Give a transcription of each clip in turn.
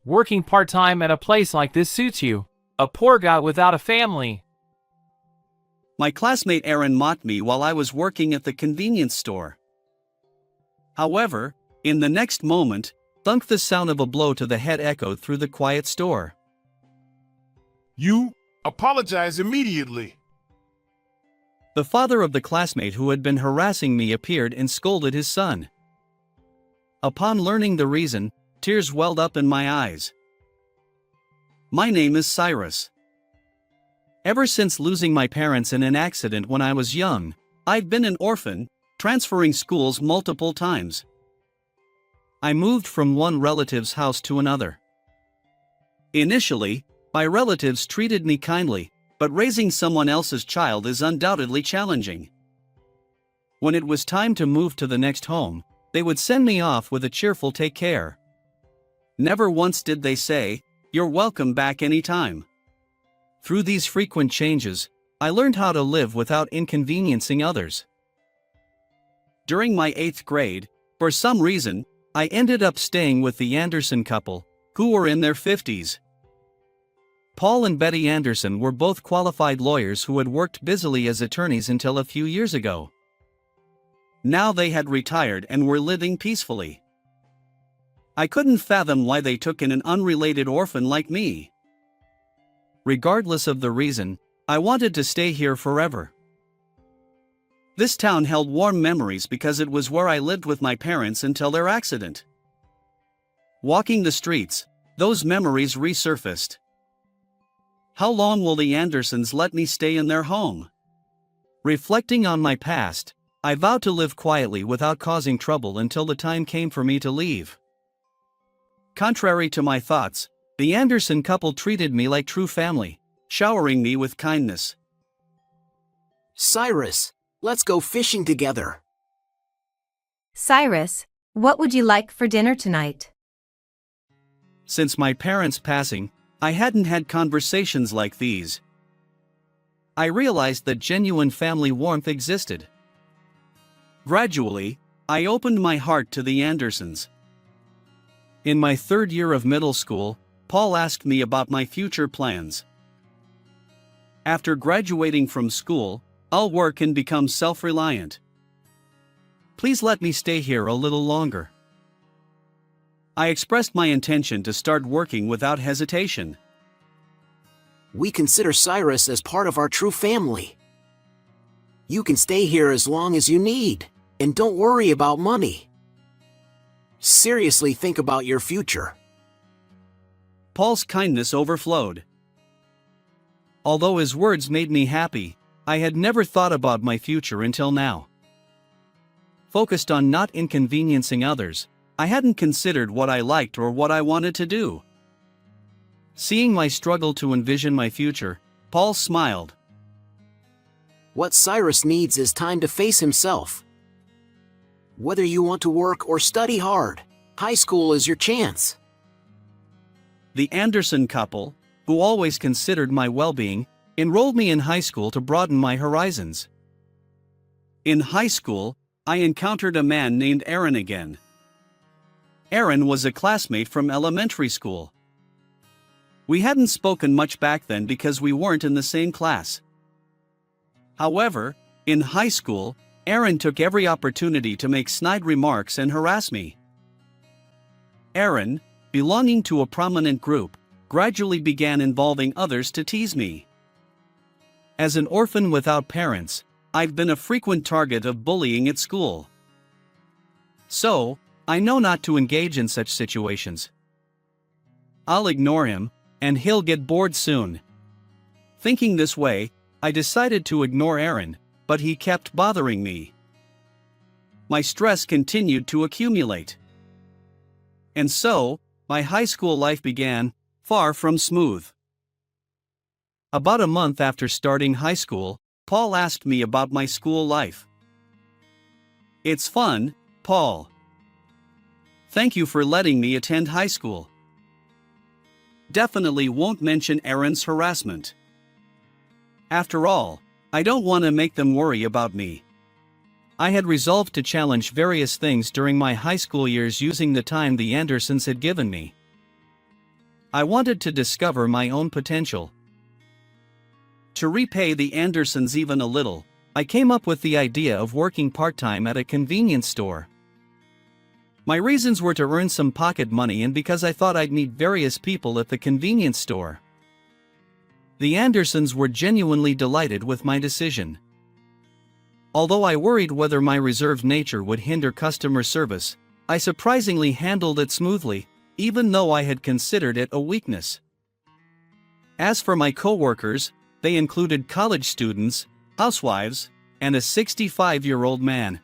Working part-time at a place like this suits you. A poor guy without a family. My classmate Aaron mocked me while I was working at the convenience store. However, in the next moment, thunk the sound of a blow to the head echoed through the quiet store. You apologize immediately. The father of the classmate who had been harassing me appeared and scolded his son. Upon learning the reason, tears welled up in my eyes. My name is Cyrus. Ever since losing my parents in an accident when I was young, I've been an orphan, transferring schools multiple times. I moved from one relative's house to another. Initially, my relatives treated me kindly, but raising someone else's child is undoubtedly challenging. When it was time to move to the next home, they would send me off with a cheerful "take care." Never once did they say, "You're welcome back anytime." Through these frequent changes, I learned how to live without inconveniencing others. During my 8th grade, for some reason, I ended up staying with the Anderson couple, who were in their 50s. Paul and Betty Anderson were both qualified lawyers who had worked busily as attorneys until a few years ago. Now they had retired and were living peacefully. I couldn't fathom why they took in an unrelated orphan like me. Regardless of the reason, I wanted to stay here forever. This town held warm memories because it was where I lived with my parents until their accident. Walking the streets, those memories resurfaced. How long will the Andersons let me stay in their home? Reflecting on my past, I vowed to live quietly without causing trouble until the time came for me to leave. Contrary to my thoughts, the Anderson couple treated me like true family, showering me with kindness. Cyrus, let's go fishing together. Cyrus, what would you like for dinner tonight? Since my parents' passing, I hadn't had conversations like these. I realized that genuine family warmth existed. Gradually, I opened my heart to the Andersons. In my 3rd year of middle school, Paul asked me about my future plans. After graduating from school, I'll work and become self-reliant. Please let me stay here a little longer. I expressed my intention to start working without hesitation. We consider Cyrus as part of our true family. You can stay here as long as you need, and don't worry about money. Seriously think about your future. Paul's kindness overflowed. Although his words made me happy, I had never thought about my future until now. Focused on not inconveniencing others, I hadn't considered what I liked or what I wanted to do. Seeing my struggle to envision my future, Paul smiled. What Cyrus needs is time to face himself. Whether you want to work or study hard, high school is your chance. The Anderson couple, who always considered my well-being, enrolled me in high school to broaden my horizons. In high school, I encountered a man named Aaron again. Aaron was a classmate from elementary school. We hadn't spoken much back then because we weren't in the same class. However, in high school, Aaron took every opportunity to make snide remarks and harass me. Aaron, belonging to a prominent group, gradually began involving others to tease me. As an orphan without parents, I've been a frequent target of bullying at school. So, I know not to engage in such situations. I'll ignore him, and he'll get bored soon. Thinking this way, I decided to ignore Aaron, but he kept bothering me. My stress continued to accumulate. And so, my high school life began, far from smooth. About a month after starting high school, Paul asked me about my school life. It's fun, Paul. Thank you for letting me attend high school. Definitely won't mention Aaron's harassment. After all, I don't want to make them worry about me. I had resolved to challenge various things during my high school years using the time the Andersons had given me. I wanted to discover my own potential. To repay the Andersons even a little, I came up with the idea of working part-time at a convenience store. My reasons were to earn some pocket money and because I thought I'd meet various people at the convenience store. The Andersons were genuinely delighted with my decision. Although I worried whether my reserved nature would hinder customer service, I surprisingly handled it smoothly, even though I had considered it a weakness. As for my co-workers, they included college students, housewives, and a 65-year-old man.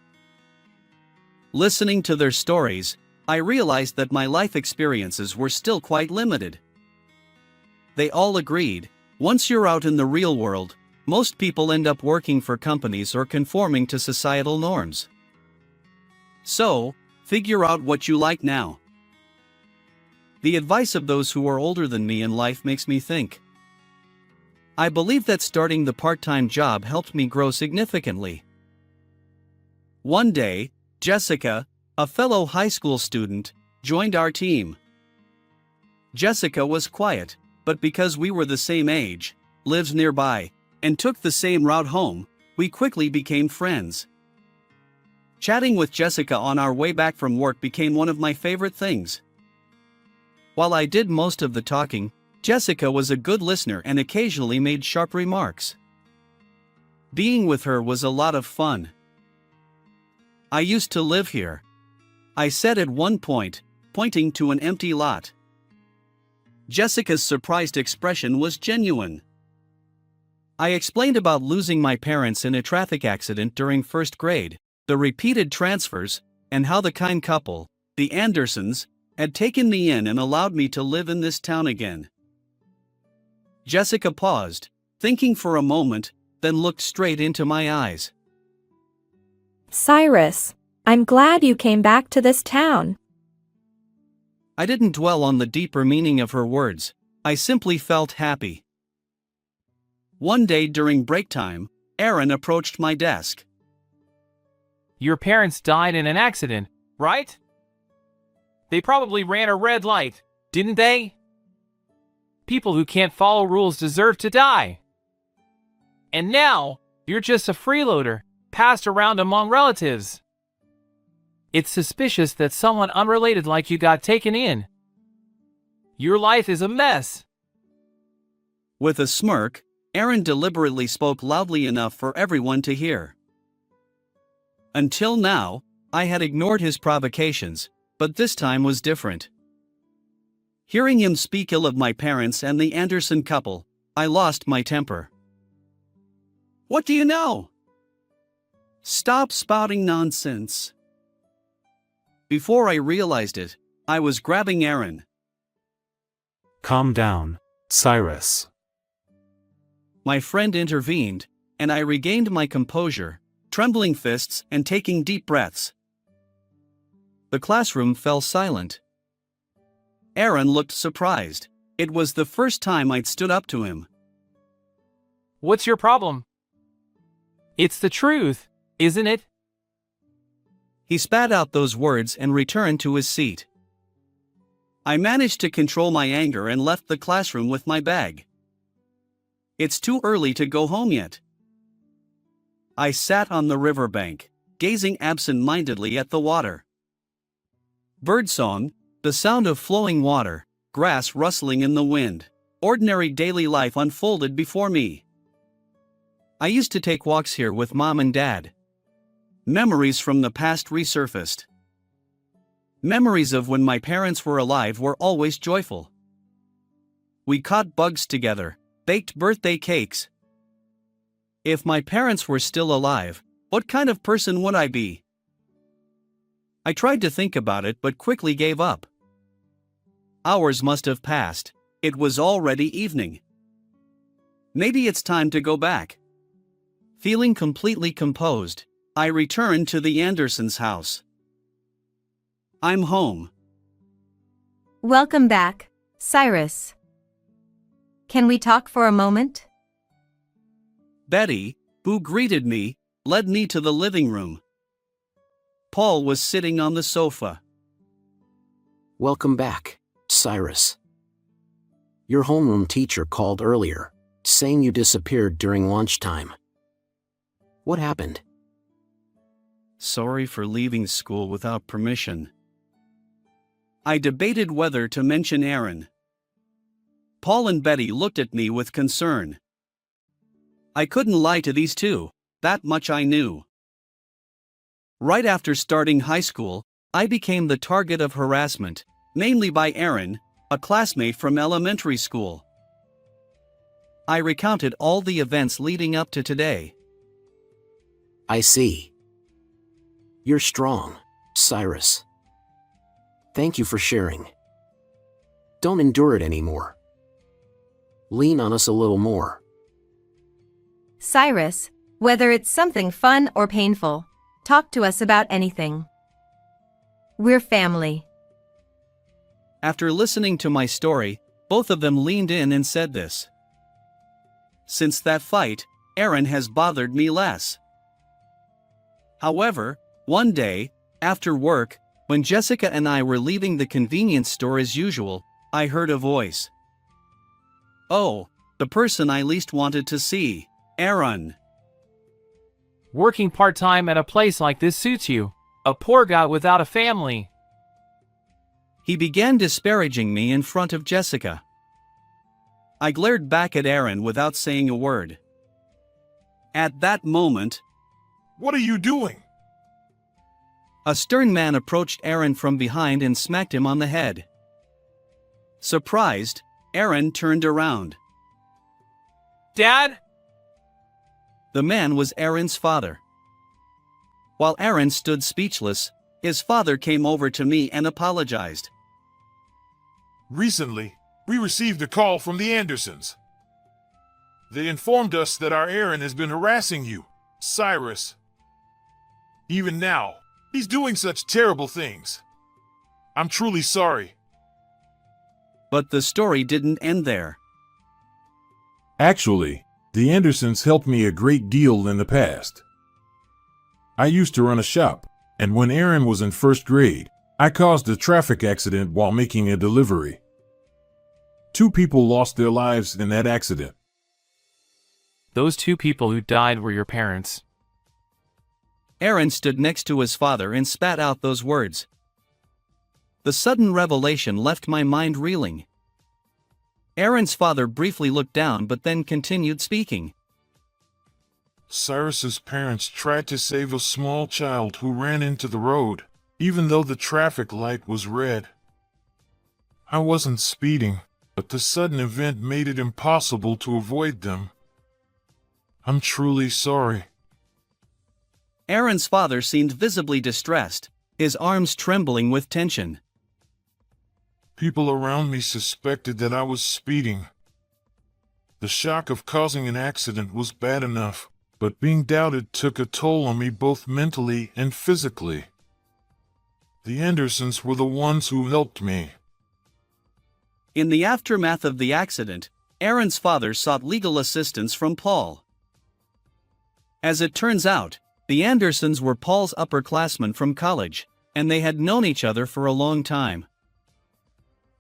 Listening to their stories, I realized that my life experiences were still quite limited. They all agreed, once you're out in the real world, most people end up working for companies or conforming to societal norms. So, figure out what you like now. The advice of those who are older than me in life makes me think. I believe that starting the part-time job helped me grow significantly. One day, Jessica, a fellow high school student, joined our team. Jessica was quiet, but because we were the same age, lived nearby, and took the same route home, we quickly became friends. Chatting with Jessica on our way back from work became one of my favorite things. While I did most of the talking, Jessica was a good listener and occasionally made sharp remarks. Being with her was a lot of fun. I used to live here, I said at one point, pointing to an empty lot. Jessica's surprised expression was genuine. I explained about losing my parents in a traffic accident during first grade, the repeated transfers, and how the kind couple, the Andersons, had taken me in and allowed me to live in this town again. Jessica paused, thinking for a moment, then looked straight into my eyes. Cyrus, I'm glad you came back to this town. I didn't dwell on the deeper meaning of her words, I simply felt happy. One day during break time, Aaron approached my desk. Your parents died in an accident, right? They probably ran a red light, didn't they? People who can't follow rules deserve to die. And now, you're just a freeloader, passed around among relatives. It's suspicious that someone unrelated like you got taken in. Your life is a mess. With a smirk, Aaron deliberately spoke loudly enough for everyone to hear. Until now, I had ignored his provocations, but this time was different. Hearing him speak ill of my parents and the Anderson couple, I lost my temper. What do you know? Stop spouting nonsense. Before I realized it, I was grabbing Aaron. Calm down, Cyrus. My friend intervened, and I regained my composure, trembling fists and taking deep breaths. The classroom fell silent. Aaron looked surprised. It was the first time I'd stood up to him. What's your problem? It's the truth, isn't it? He spat out those words and returned to his seat. I managed to control my anger and left the classroom with my bag. It's too early to go home yet. I sat on the riverbank, gazing absent-mindedly at the water. Birdsong, the sound of flowing water, grass rustling in the wind, ordinary daily life unfolded before me. I used to take walks here with Mom and Dad. Memories from the past resurfaced. Memories of when my parents were alive were always joyful. We caught bugs together, baked birthday cakes. If my parents were still alive, what kind of person would I be? I tried to think about it but quickly gave up. Hours must have passed. It was already evening. Maybe it's time to go back. Feeling completely composed, I returned to the Andersons' house. I'm home. Welcome back, Cyrus. Can we talk for a moment? Betty, who greeted me, led me to the living room. Paul was sitting on the sofa. Welcome back, Cyrus. Your homeroom teacher called earlier, saying you disappeared during lunchtime. What happened? Sorry for leaving school without permission. I debated whether to mention Aaron. Paul and Betty looked at me with concern. I couldn't lie to these two, that much I knew. Right after starting high school, I became the target of harassment, mainly by Aaron, a classmate from elementary school. I recounted all the events leading up to today. I see. You're strong, Cyrus. Thank you for sharing. Don't endure it anymore. Lean on us a little more. Cyrus, whether it's something fun or painful, talk to us about anything. We're family. After listening to my story, both of them leaned in and said this. Since that fight, Aaron has bothered me less. However, one day, after work, when Jessica and I were leaving the convenience store as usual, I heard a voice. Oh, the person I least wanted to see, Aaron. Working part-time at a place like this suits you. A poor guy without a family. He began disparaging me in front of Jessica. I glared back at Aaron without saying a word. At that moment, What are you doing? a stern man approached Aaron from behind and smacked him on the head. Surprised, Aaron turned around. Dad? The man was Aaron's father. While Aaron stood speechless, his father came over to me and apologized. Recently, we received a call from the Andersons. They informed us that our Aaron has been harassing you, Cyrus. Even now, he's doing such terrible things. I'm truly sorry. But the story didn't end there. Actually, the Andersons helped me a great deal in the past. I used to run a shop, and when Aaron was in first grade, I caused a traffic accident while making a delivery. 2 people lost their lives in that accident. Those 2 people who died were your parents. Aaron stood next to his father and spat out those words. The sudden revelation left my mind reeling. Aaron's father briefly looked down but then continued speaking. Cyrus's parents tried to save a small child who ran into the road, even though the traffic light was red. I wasn't speeding, but the sudden event made it impossible to avoid them. I'm truly sorry. Aaron's father seemed visibly distressed, his arms trembling with tension. People around me suspected that I was speeding. The shock of causing an accident was bad enough, but being doubted took a toll on me both mentally and physically. The Andersons were the ones who helped me. In the aftermath of the accident, Aaron's father sought legal assistance from Paul. As it turns out, the Andersons were Paul's upperclassmen from college, and they had known each other for a long time.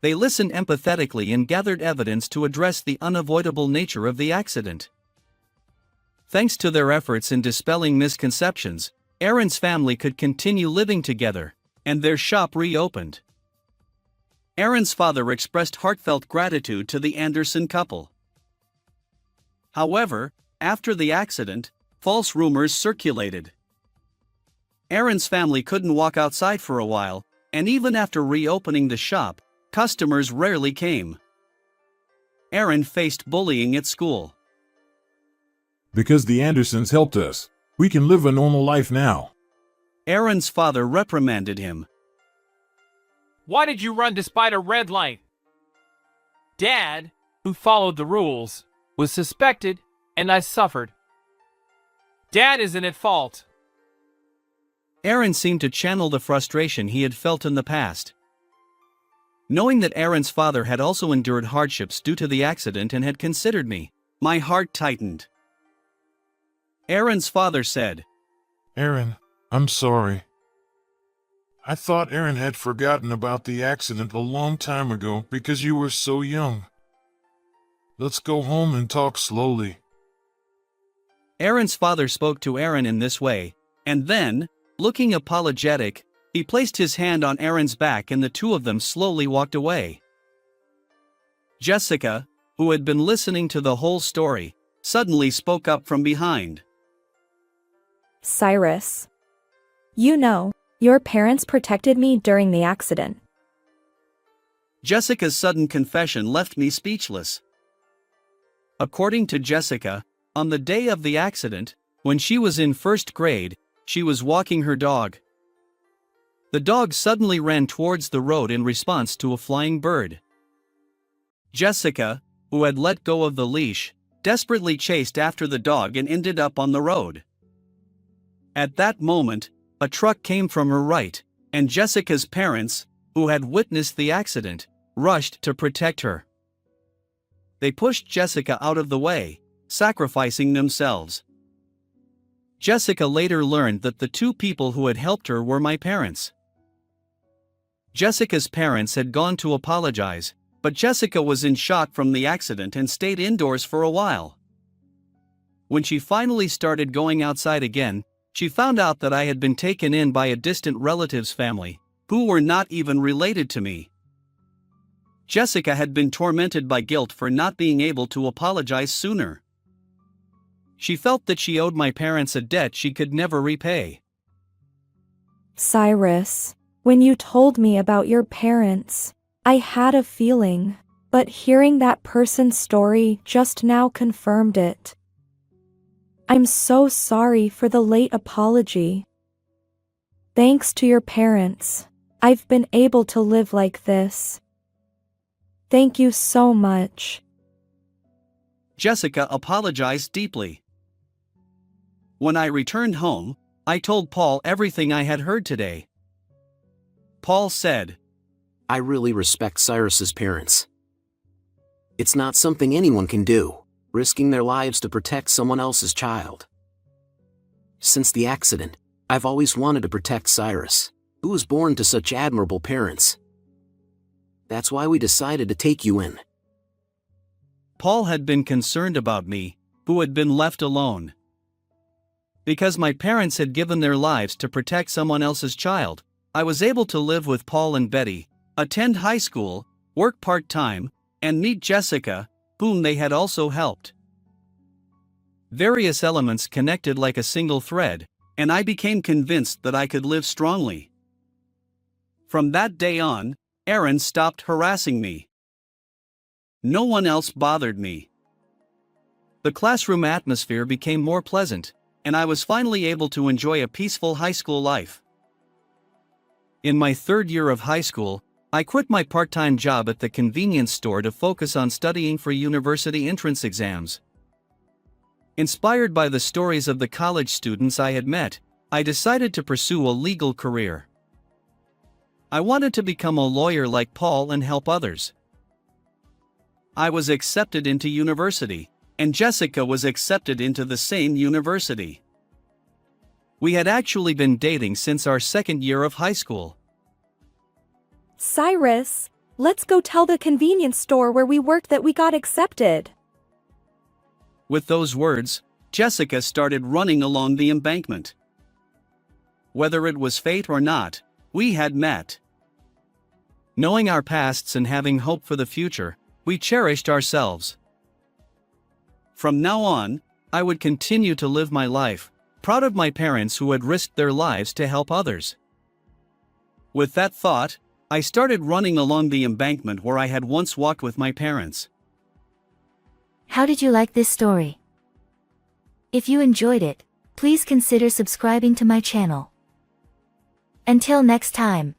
They listened empathetically and gathered evidence to address the unavoidable nature of the accident. Thanks to their efforts in dispelling misconceptions, Aaron's family could continue living together, and their shop reopened. Aaron's father expressed heartfelt gratitude to the Anderson couple. However, after the accident, false rumors circulated. Aaron's family couldn't walk outside for a while, and even after reopening the shop, customers rarely came. Aaron faced bullying at school. Because the Andersons helped us, we can live a normal life now. Aaron's father reprimanded him. Why did you run despite a red light? Dad, who followed the rules, was suspected, and I suffered. Dad isn't at fault. Aaron seemed to channel the frustration he had felt in the past. Knowing that Aaron's father had also endured hardships due to the accident and had considered me, my heart tightened. Aaron's father said, Aaron, I'm sorry. I thought Aaron had forgotten about the accident a long time ago because you were so young. Let's go home and talk slowly. Aaron's father spoke to Aaron in this way, and then, looking apologetic, he placed his hand on Aaron's back and the two of them slowly walked away. Jessica, who had been listening to the whole story, suddenly spoke up from behind. Cyrus. You know, your parents protected me during the accident. Jessica's sudden confession left me speechless. According to Jessica, on the day of the accident, when she was in first grade, she was walking her dog. The dog suddenly ran towards the road in response to a flying bird. Jessica, who had let go of the leash, desperately chased after the dog and ended up on the road. At that moment, a truck came from her right, and Jessica's parents, who had witnessed the accident, rushed to protect her. They pushed Jessica out of the way, sacrificing themselves. Jessica later learned that the two people who had helped her were my parents. Jessica's parents had gone to apologize, but Jessica was in shock from the accident and stayed indoors for a while. When she finally started going outside again, she found out that I had been taken in by a distant relative's family, who were not even related to me. Jessica had been tormented by guilt for not being able to apologize sooner. She felt that she owed my parents a debt she could never repay. Cyrus, when you told me about your parents, I had a feeling, but hearing that person's story just now confirmed it. I'm so sorry for the late apology. Thanks to your parents, I've been able to live like this. Thank you so much. Jessica apologized deeply. When I returned home, I told Paul everything I had heard today. Paul said, I really respect Cyrus's parents. It's not something anyone can do, risking their lives to protect someone else's child. Since the accident, I've always wanted to protect Cyrus, who was born to such admirable parents. That's why we decided to take you in. Paul had been concerned about me, who had been left alone. Because my parents had given their lives to protect someone else's child, I was able to live with Paul and Betty, attend high school, work part-time, and meet Jessica, whom they had also helped. Various elements connected like a single thread, and I became convinced that I could live strongly. From that day on, Aaron stopped harassing me. No one else bothered me. The classroom atmosphere became more pleasant, and I was finally able to enjoy a peaceful high school life. In my third year of high school, I quit my part-time job at the convenience store to focus on studying for university entrance exams. Inspired by the stories of the college students I had met, I decided to pursue a legal career. I wanted to become a lawyer like Paul and help others. I was accepted into university, and Jessica was accepted into the same university. We had actually been dating since our second year of high school. Cyrus, let's go tell the convenience store where we worked that we got accepted. With those words, Jessica started running along the embankment. Whether it was fate or not, we had met. Knowing our pasts and having hope for the future, we cherished ourselves. From now on, I would continue to live my life, proud of my parents who had risked their lives to help others. With that thought, I started running along the embankment where I had once walked with my parents. How did you like this story? If you enjoyed it, please consider subscribing to my channel. Until next time.